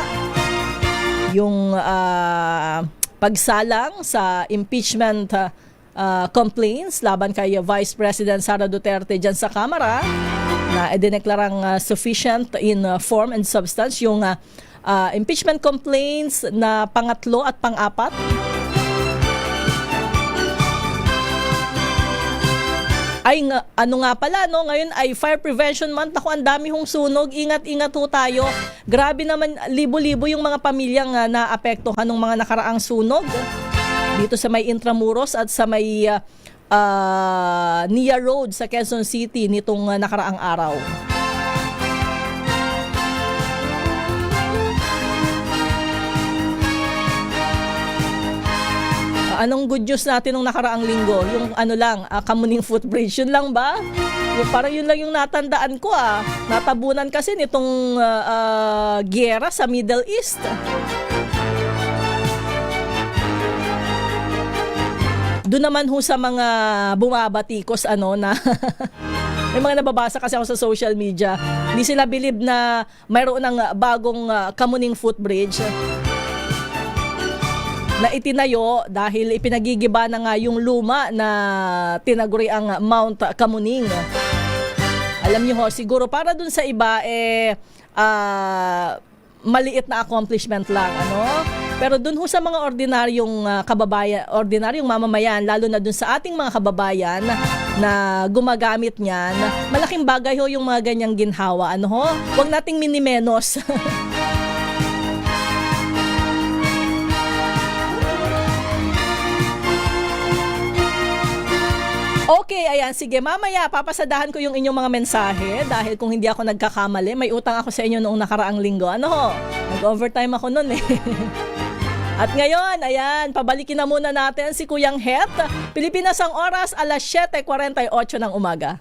Yung pagsalang sa impeachment complaints laban kay Vice President Sara Duterte dyan sa Kamara na idineklarang sufficient in form and substance yung impeachment complaints na pangatlo at pang-apat. Ay nga pala ngayon ay Fire Prevention Month. Ako, ang dami hong sunog. Ingat-ingat ho tayo. Grabe naman, libo-libo yung mga pamilyang naapektuhan ng mga nakaraang sunog dito sa may Intramuros at sa may Nia Road sa Quezon City nitong nakaraang araw. Anong good news natin nung nakaraang linggo? Yung Kamuning Footbridge, yun lang ba? Parang yun lang yung natandaan ko Natabunan kasi nitong giyera sa Middle East. Doon naman ho sa mga bumabatikos na may mga nababasa kasi ako sa social media. Hindi sila believe na mayroon ng bagong Kamuning footbridge na itinayo dahil ipinagigiba na nga yung luma na tinaguri ang Mount Kamuning. Alam niyo ho, siguro para dun sa iba maliit na accomplishment lang, Pero dun ho sa mga ordinaryong kababayan, ordinaryong mamamayan, lalo na dun sa ating mga kababayan na gumagamit niyan, malaking bagay ho yung mga ganyang ginhawa, Huwag nating minimenos. Okay, ayan, sige, mamaya papasadahan ko yung inyong mga mensahe dahil kung hindi ako nagkakamali, may utang ako sa inyo noong nakaraang linggo. Nag-overtime ako noon At ngayon, ayan, pabalikin na muna natin si Kuyang Het. Pilipinas ang oras, alas 7:48 ng umaga.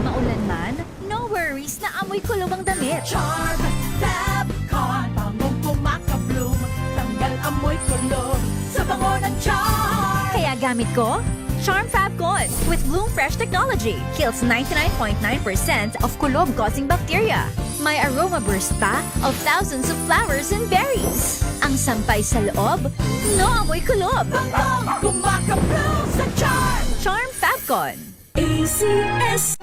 Maulan man, no worries na amoy kulog ang damit. Charm Fabcon, pangong kumakabloom, tanggal amoy kulog sa bango ng charm. Kaya gamit ko, Charm Fabcon with Bloom Fresh technology. Kills 99.9% of kulob-causing bacteria. May aroma burst pa of thousands of flowers and berries. Ang sampay sa loob, no amoy kulob. Pangong kumakabloom sa charm. Charm Fabcon. ACS.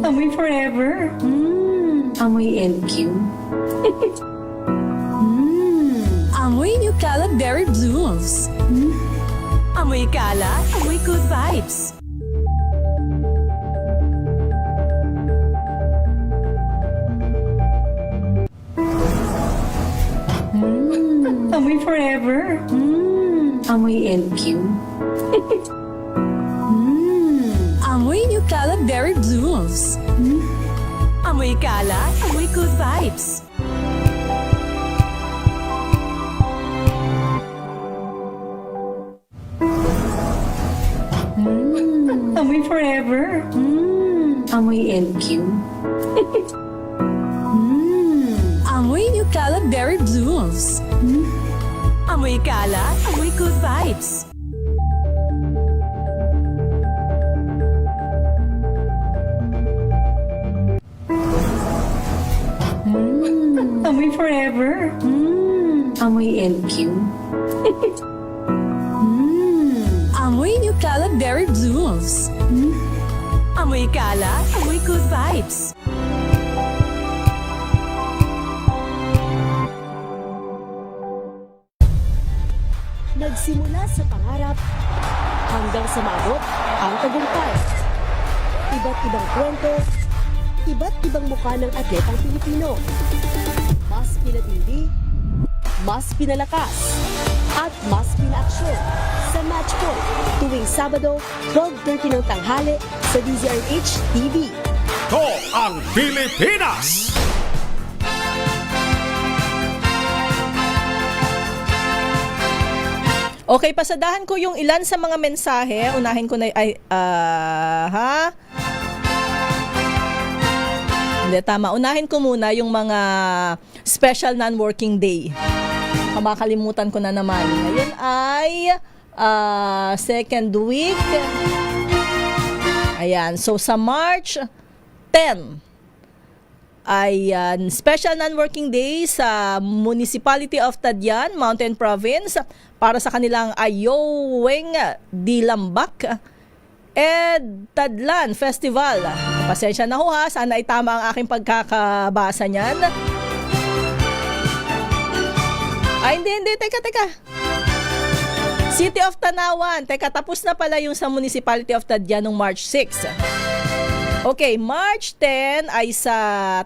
Amoy forever. Amoy LQ. Amoy New Caleb Berry Blooms. Amoy kala, amoy good vibes. Amoy forever. Amoy LQ. Amoy New Caleb Berry Blooms. Amoy kala, amoy good vibes. Amoy forever. Amoy LQ. Amoy New Caleb Berry Blooms. Amoy kala, amoy good vibes. Amoy forever. Amoy LQ. Amoy New Caleb Berry Blooms. Amoy kala, amoy good vibes. Nagsimula sa pangarap hanggang sa maabot ang tagumpay. Iba't ibang kwento, iba't ibang mukha ng atletang Pilipino. Mas pinatindi, mas pinalakas, at mas pinaaksyon sa Match Point tuwing Sabado, 12:30 ng tanghali sa DZRH TV. Ito ang Pilipinas! Okay, pasadahan ko yung ilan sa mga mensahe. Unahin ko na Hindi, tama. Unahin ko muna yung mga special non-working day. Kamakalimutan ko na naman. Ngayon ay second week. Ayan. So, sa March 10, ay special non-working day sa Municipality of Tadyan, Mountain Province, para sa kanilang Ayoweng Dilambak Tadlan Festival. Pasensya na ho ha, sana ay tama ang aking pagkakabasa niyan. Ay, hindi, teka. City of Tanawan, teka, tapos na pala yung sa Municipality of Tadyan noong March 6. Okay, March 10 ay sa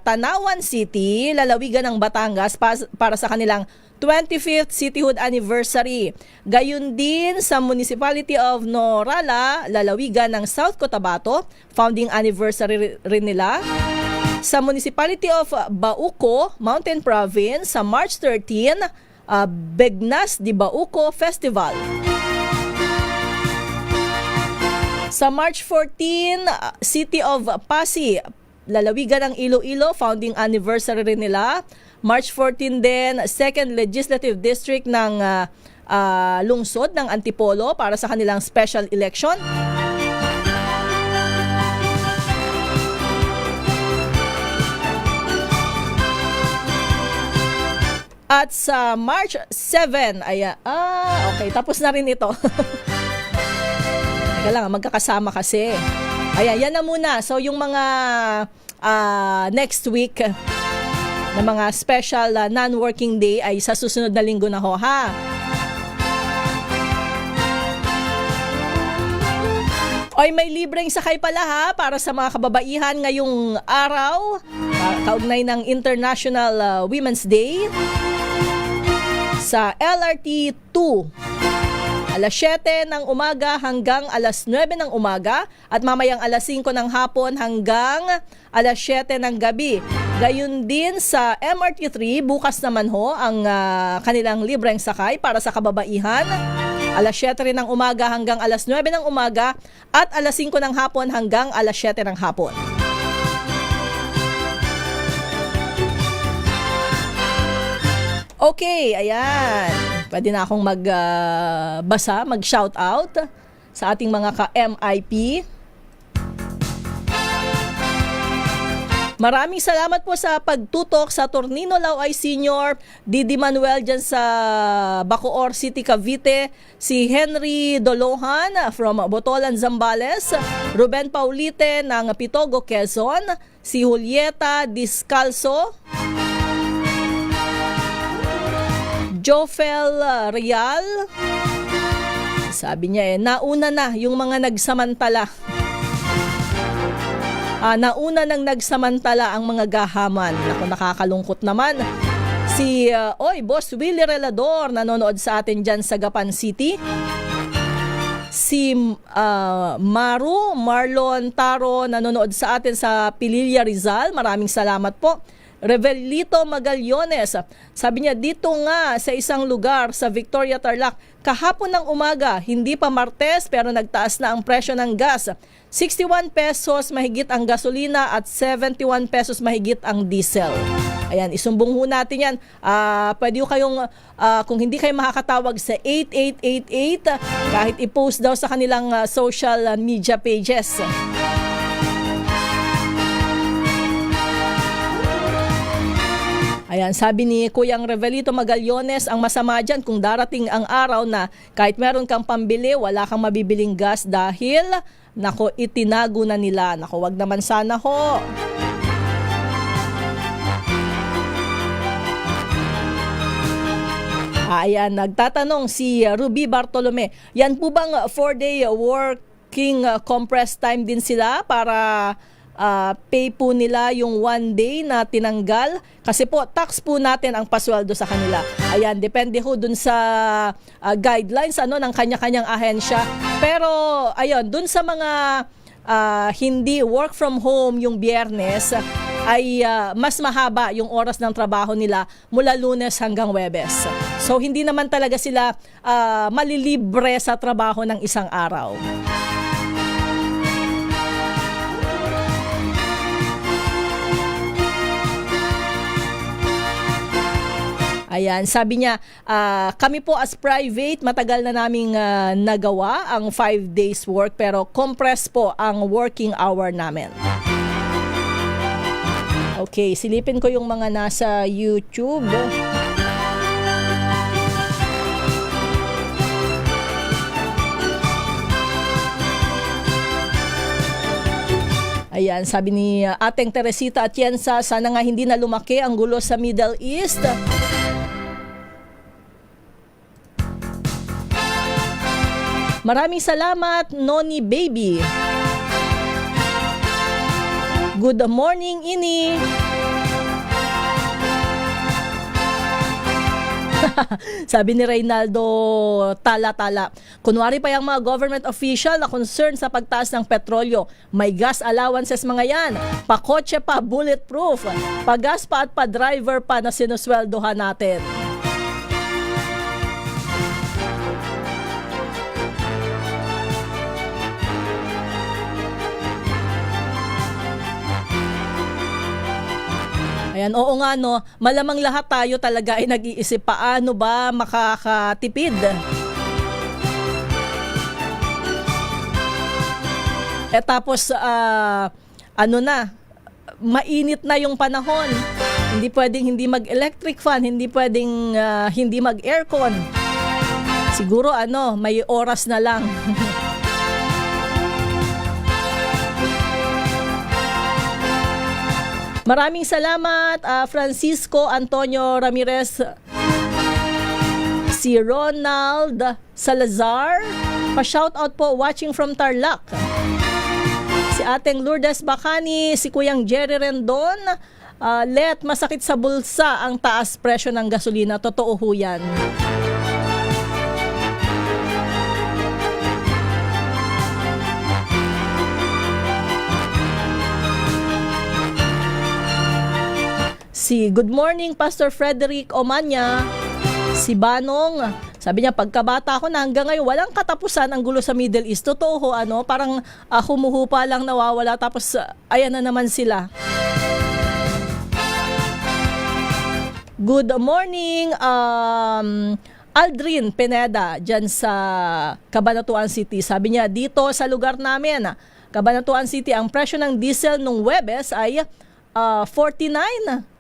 Tanawan City, lalawigan ng Batangas para sa kanilang 25th cityhood anniversary. Gayun din sa Municipality of Norala, lalawigan ng South Cotabato, founding anniversary rin nila. Sa Municipality of Bauco, Mountain Province, sa March 13, Begnas di Bauco Festival. Sa March 14, City of Pasig, lalawigan ng Iloilo, founding anniversary rin nila. March 14 din, 2nd Legislative District ng lungsod ng Antipolo para sa kanilang special election. At sa March 7, okay, tapos na rin ito. Teka lang, magkakasama kasi. Yan na muna. So, yung mga next week na mga special non-working day ay sa susunod na linggo na ho, ha? Oy, may libreng sakay pala ha para sa mga kababaihan ngayong araw, kaugnay ng International Women's Day. Sa LRT 2, alas 7 ng umaga hanggang alas 9 ng umaga at mamayang alas 5 ng hapon hanggang alas 7 ng gabi. Gayun din sa MRT 3, bukas naman ho ang kanilang libreng sakay para sa kababaihan. Alas 7 rin ng umaga hanggang alas 9 ng umaga at alas 5 ng hapon hanggang alas 7 ng hapon. Okay, ayan. Pwede na akong magbasa, mag-shout out sa ating mga ka-MIP. Maraming salamat po sa pagtutok sa Tornino Lauay Senior, Didi Manuel dyan sa Bacoor City, Cavite, si Henry Dolohan from Botolan, Zambales, Ruben Paulite ng Pitogo, Quezon, si Julieta Discalso, Jofel Real. Sabi niya nauna na yung mga nagsamantala. Nauna nang nagsamantala ang mga gahaman. Naku, nakakalungkot naman. Si Boss Willie Relador nanonood sa atin dyan sa Gapan City. Si Marlon Taro nanonood sa atin sa Pililla, Rizal. Maraming salamat po. Revelito Magallones, sabi niya dito nga sa isang lugar sa Victoria, Tarlac, kahapon ng umaga, hindi pa Martes pero nagtaas na ang presyo ng gas. 61 pesos mahigit ang gasolina at 71 pesos mahigit ang diesel. Ayan, isumbong ho natin yan. Pwede kayong, kung hindi kayo makakatawag sa 8888, kahit i-post daw sa kanilang social media pages. Ayan, sabi ni Kuyang Revelito Magallones, ang masama dyan kung darating ang araw na kahit meron kang pambili, wala kang mabibiling gas dahil, nako, itinago na nila. Nako, wag naman sana ho. Ayan, nagtatanong si Ruby Bartolome, yan po bang 4-day working compressed time din sila para pay po nila yung 1 day na tinanggal? Kasi po, tax po natin ang pasweldo sa kanila. Ayan, depende ho dun sa guidelines ng kanya-kanyang ahensya. Pero, ayun, dun sa mga hindi work from home yung Biyernes, ay mas mahaba yung oras ng trabaho nila mula Lunes hanggang Huwebes. So, hindi naman talaga sila malilibre sa trabaho ng isang araw. Ayan, sabi niya, kami po as private, matagal na naming nagawa ang 5 days work pero compress po ang working hour namin. Okay, silipin ko yung mga nasa YouTube. Ayan, sabi ni Ateng Teresita Atienza, sana nga hindi na lumaki ang gulo sa Middle East. Maraming salamat, Noni Baby. Good morning, Ini. Sabi ni Reynaldo Tala-Tala, kunwari pa yung mga government official na concerned sa pagtaas ng petrolyo. May gas allowances mga yan. Pakotse pa, bulletproof. Pagas pa at pa-driver pa na sinusweldohan natin. Ayan, oo nga no, malamang lahat tayo talaga ay nag-iisip paano ba makakatipid. Tapos, mainit na yung panahon. Hindi pwedeng hindi mag-electric fan, hindi pwedeng hindi mag-aircon. Siguro may oras na lang. Maraming salamat, Francisco Antonio Ramirez, si Ronald Salazar, pa-shoutout po, watching from Tarlac. Si ating Lourdes Bacani, si Kuyang Jerry Rendon, Let, masakit sa bulsa ang taas presyo ng gasolina. Totoo ho yan. Si Good Morning Pastor Frederick Omanya, si Banong, sabi niya pagkabata ko na hanggang ngayon walang katapusan ang gulo sa Middle East. Totoo ho, parang humuhupa lang, nawawala, tapos ayan na naman sila. Good morning, Aldrin Pineda dyan sa Cabanatuan City. Sabi niya, dito sa lugar namin, Cabanatuan City, ang presyo ng diesel nung Huwebes ay 49.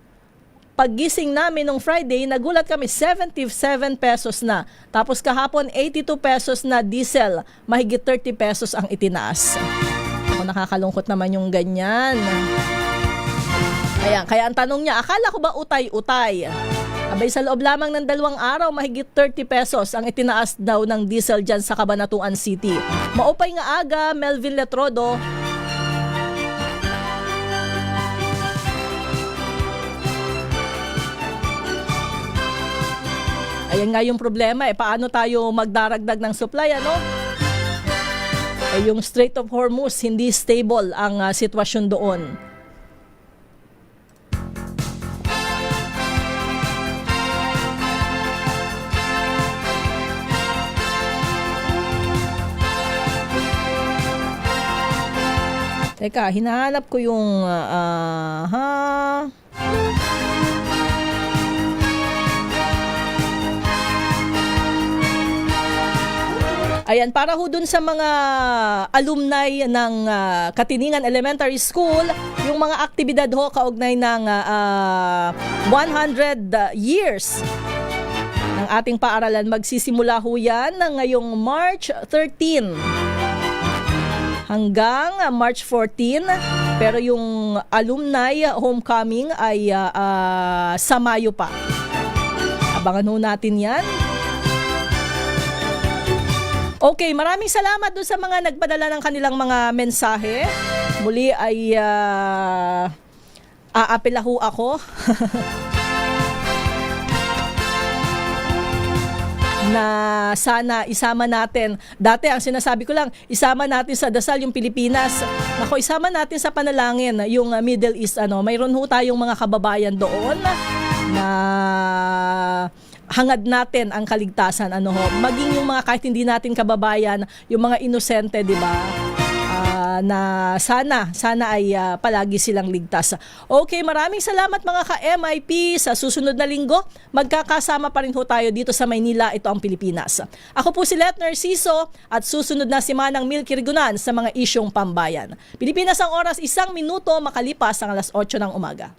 Paggising namin nung Friday, nagulat kami 77 pesos na. Tapos kahapon 82 pesos na diesel, mahigit 30 pesos ang itinaas. Ako, nakakalungkot naman yung ganyan. Ayan, kaya ang tanong niya, akala ko ba utay-utay? Abay, sa loob lamang ng 2 araw, mahigit 30 pesos ang itinaas daw ng diesel dyan sa Cabanatuan City. Maupay nga aga, Melvin Letrodo. Ayan nga yung problema, paano tayo magdaragdag ng supply, yung Strait of Hormuz, hindi stable ang sitwasyon doon. Teka, hinahanap ko yung Ayan, para ho dun sa mga alumni ng Katiningan Elementary School, yung mga aktibidad ho kaugnay ng 100 years ng ating paaralan. Magsisimula ho yan ngayong March 13 hanggang March 14. Pero yung alumni homecoming ay sa Mayo pa. Abangan ho natin yan. Okay, maraming salamat doon sa mga nagpadala ng kanilang mga mensahe. Muli ay aapela ho ako na sana isama natin. Dati ang sinasabi ko lang, isama natin sa dasal yung Pilipinas. Nako, isama natin sa panalangin yung Middle East. Mayroon ho tayong mga kababayan doon na hangad natin ang kaligtasan, maging yung mga kahit hindi natin kababayan, yung mga inosente, di ba? Na sana ay palagi silang ligtas. Okay, maraming salamat mga ka-MIP. Sa susunod na linggo, magkakasama pa rin ho tayo dito sa Maynila. Ito ang Pilipinas. Ako po si Let Narciso at susunod na si Manang Milky Rigunan sa mga isyong pambayan. Pilipinas ang oras, 1 minuto makalipas ang 8:00 ng umaga.